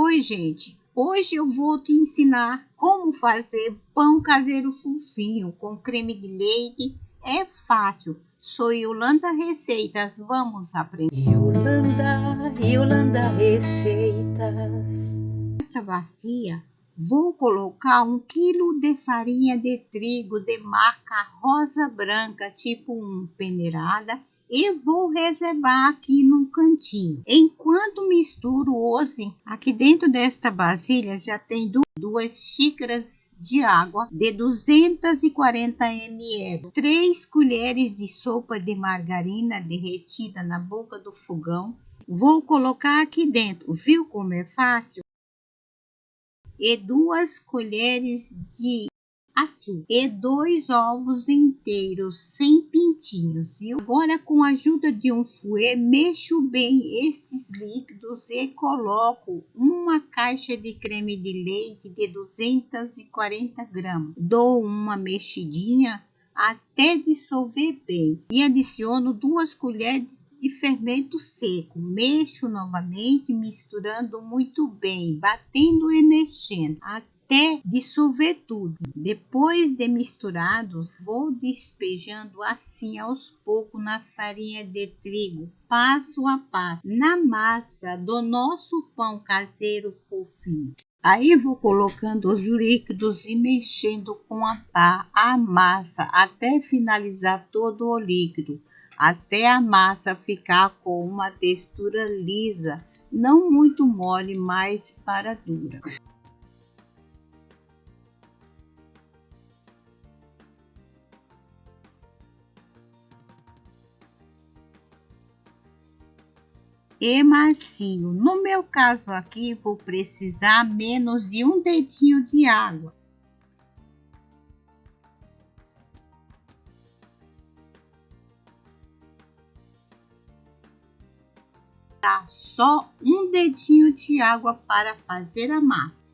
Oi, gente! Hoje eu vou te ensinar como fazer pão caseiro fofinho com creme de leite. É fácil. Sou Yolanda Receitas. Vamos aprender. Yolanda Receitas. Nesta bacia, vou colocar 1 quilo de farinha de trigo de marca rosa branca, tipo 1 peneirada, e vou reservar aqui num cantinho. Enquanto misturo aqui dentro desta vasilha já tem 2 xícaras de água de 240 ml, 3 colheres de sopa de margarina derretida na boca do fogão. Vou colocar aqui dentro, viu como é fácil? E 2 colheres de açúcar e 2 ovos inteiros sem pintinhos, viu? Agora, com a ajuda de um fouet, mexo bem estes líquidos e coloco uma caixa de creme de leite de 240 gramas. Dou uma mexidinha até dissolver bem e adiciono 2 colheres de fermento seco. Mexo novamente, misturando muito bem, batendo e mexendo até dissolver tudo. Depois de misturados, vou despejando assim aos poucos na farinha de trigo, passo a passo, na massa do nosso pão caseiro fofinho. Aí vou colocando os líquidos e mexendo com a pá a massa até finalizar todo o líquido, até a massa ficar com uma textura lisa, não muito mole, mas para dura. E macio. No meu caso aqui, vou precisar menos de 1 dedinho de água. Tá? Só 1 dedinho de água para fazer a massa.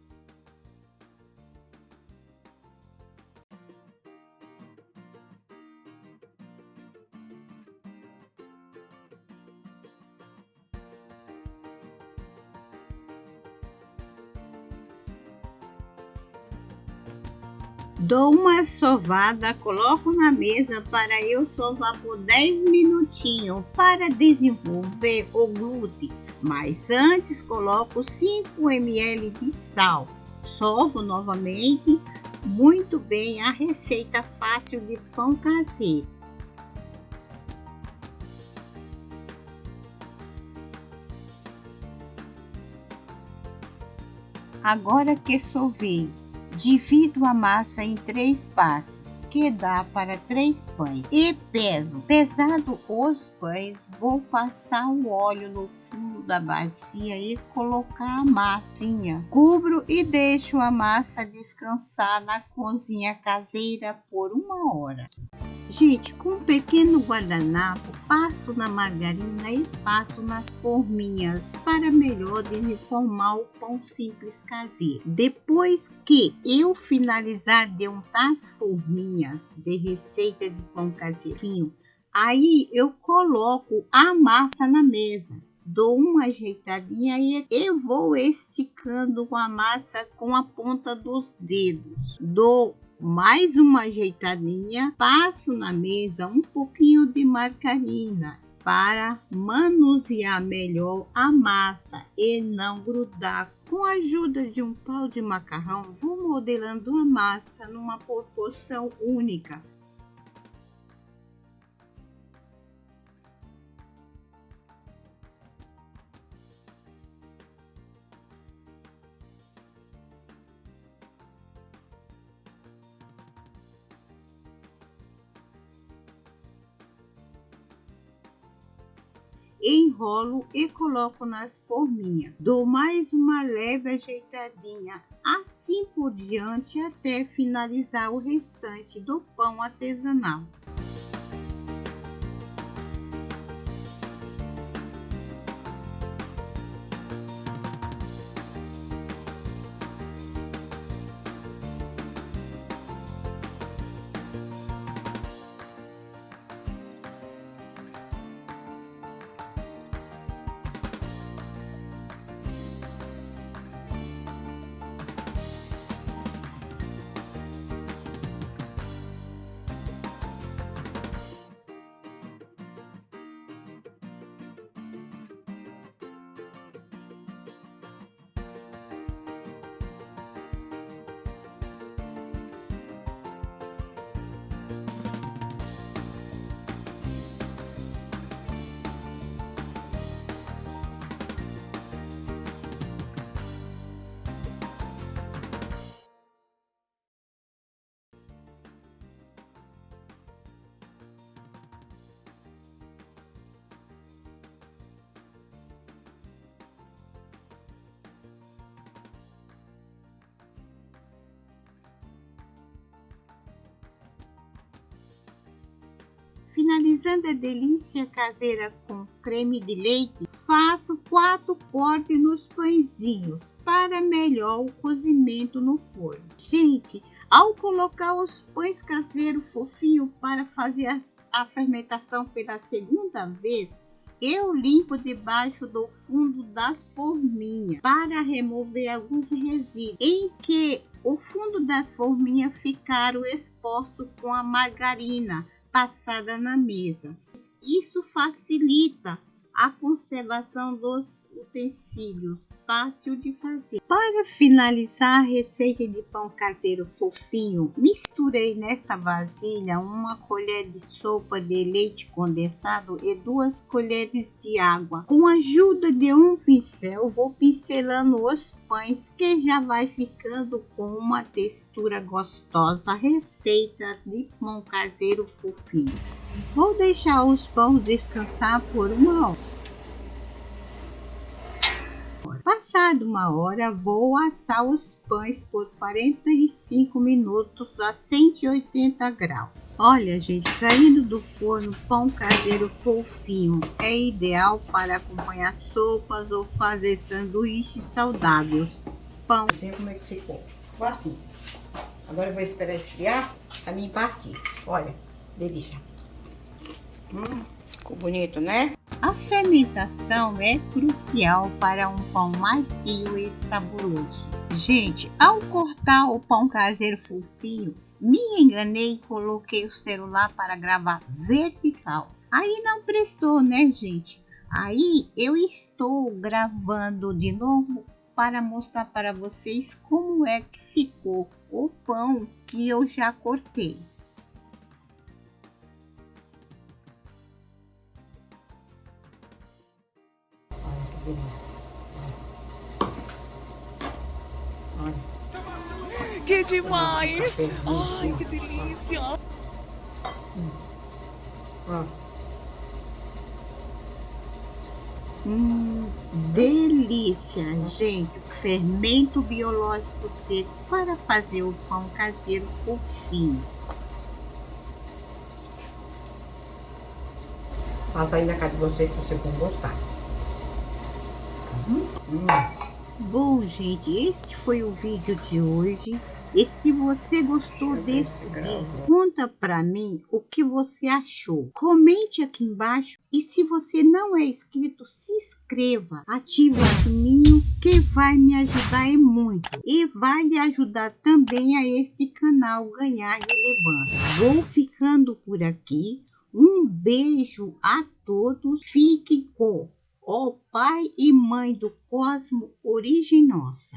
Dou uma sovada, coloco na mesa para eu sovar por 10 minutinhos para desenvolver o glúten. Mas antes coloco 5 ml de sal. Sovo novamente. Muito bem, a receita fácil de pão caseiro. Agora que sovei, divido a massa em 3 partes, que dá para 3 pães, e peso. Pesado os pães, vou passar o óleo no fundo da bacia e colocar a massinha. Cubro e deixo a massa descansar na cozinha caseira por 1 hora. Gente, com um pequeno guardanapo, passo na margarina e passo nas forminhas para melhor desenformar o pão simples caseiro. Depois que eu finalizar de untar as forminhas de receita de pão caseirinho, aí eu coloco a massa na mesa. Dou uma ajeitadinha e vou esticando a massa com a ponta dos dedos. Dou mais uma ajeitadinha, passo na mesa um pouquinho de margarina para manusear melhor a massa e não grudar. Com a ajuda de um pau de macarrão, vou modelando a massa numa proporção única. Enrolo e coloco nas forminhas. Dou mais uma leve ajeitadinha, assim por diante até finalizar o restante do pão artesanal. Finalizando a delícia caseira com creme de leite, faço 4 cortes nos pãezinhos para melhor o cozimento no forno. Gente, ao colocar os pães caseiros fofinhos para fazer a fermentação pela segunda vez, eu limpo debaixo do fundo das forminhas para remover alguns resíduos em que o fundo das forminhas ficaram expostos com a margarina passada na mesa. Isso facilita a conservação dos utensílios, fácil de fazer. Para finalizar a receita de pão caseiro fofinho, misturei nesta vasilha 1 colher de sopa de leite condensado e 2 colheres de água. Com a ajuda de um pincel, vou pincelando os pães que já vai ficando com uma textura gostosa. Receita de pão caseiro fofinho. Vou deixar os pães descansar por 1 hora. Passada 1 hora, vou assar os pães por 45 minutos a 180 graus. Olha, gente, saindo do forno, pão caseiro fofinho é ideal para acompanhar sopas ou fazer sanduíches saudáveis. Pão. Vê como é que ficou. Ficou assim. Agora eu vou esperar esfriar pra mim partir. Olha, delícia. Ficou bonito, né? A fermentação é crucial para um pão macio e saboroso. Gente, ao cortar o pão caseiro fofinho, me enganei e coloquei o celular para gravar vertical. Aí não prestou, né, gente? Aí eu estou gravando de novo para mostrar para vocês como é que ficou o pão que eu já cortei. Olha. Que demais! Ai, que delícia! Ó. Delícia, gente! O fermento biológico seco para fazer o pão caseiro fofinho. Falta aí na casa de vocês que vocês vão gostar. Bom, gente, este foi o vídeo de hoje. E se você gostou deste vídeo, conta pra mim o que você achou. Comente aqui embaixo. E se você não é inscrito, se inscreva. Ative o sininho que vai me ajudar e muito. E vai lhe ajudar também a este canal ganhar relevância. Vou ficando por aqui. Um beijo a todos. Fiquem com o Pai e Mãe do Cosmo Origem Nossa.